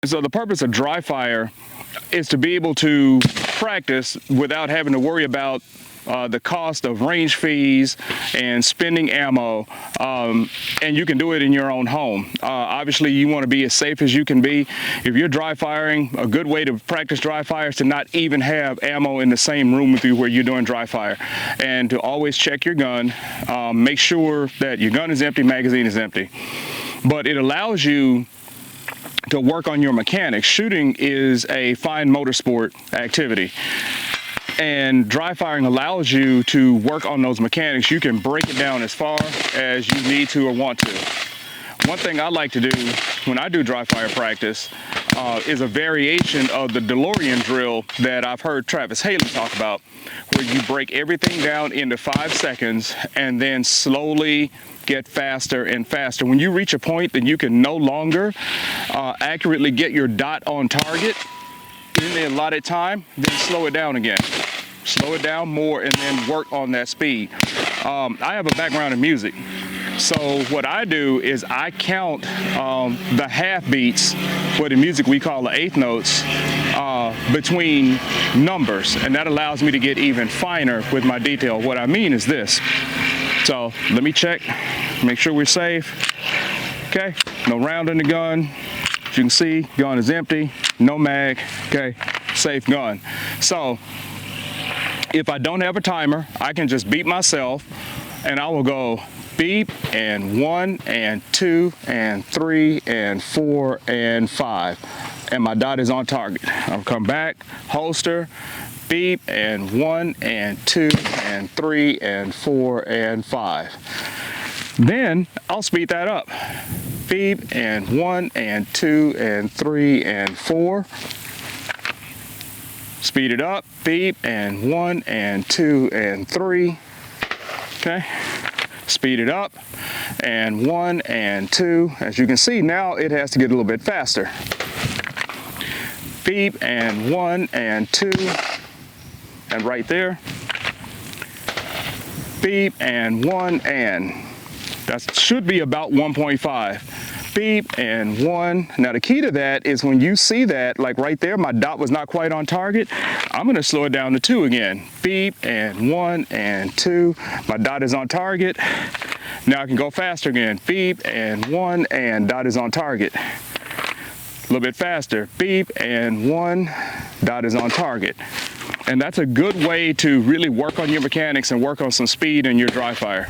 So the purpose of dry fire is to be able to practice without having to worry about the cost of range fees and spending ammo, and you can do it in your own home. Obviously, you want to be as safe as you can be. If you're dry firing, a good way to practice dry fire is to not even have ammo in the same room with you where you're doing dry fire, and to always check your gun. Make sure that your gun is empty, magazine is empty. But it allows you to work on your mechanics. Shooting is a fine motor sport activity, and dry firing allows you to work on those mechanics. You can break it down as far as you need to or want to. One thing I like to do when I do dry fire practice is a variation of the DeLorean drill that I've heard Travis Haley talk about, where you break everything down into 5 seconds and then slowly get faster and faster. When you reach a point that you can no longer accurately get your dot on target in the allotted time, then slow it down again. Slow it down more and then work on that speed. I have a background in music. So what I do is I count the half beats, for the music we call the eighth notes, between numbers, and that allows me to get even finer with my detail. What I mean is this. So let me check, make sure we're safe. Okay, no round in the gun. As you can see, gun is empty, no mag, okay, safe gun. So if I don't have a timer, I can just beep myself, and I will go beep, and 1 and 2 and 3 and 4 and 5, and my dot is on target. I'll come back, holster, beep, and 1 and 2 and 3 and 4 and 5. Then I'll speed that up. Beep, and 1 and 2 and 3 and 4. Speed it up. Beep, and 1 and 2 and 3. Okay. Speed it up, and 1 and 2. As you can see, now it has to get a little bit faster. Beep, and 1 and 2, and right there. Beep, and 1 and. That should be about 1.5. Beep, and 1. Now the key to that is when you see that, like right there, my dot was not quite on target, I'm gonna slow it down to 2 again. Beep, and 1 and 2. My dot is on target. Now I can go faster again. Beep, and 1 and dot is on target. A little bit faster. Beep, and 1, dot is on target. And that's a good way to really work on your mechanics and work on some speed in your dry fire.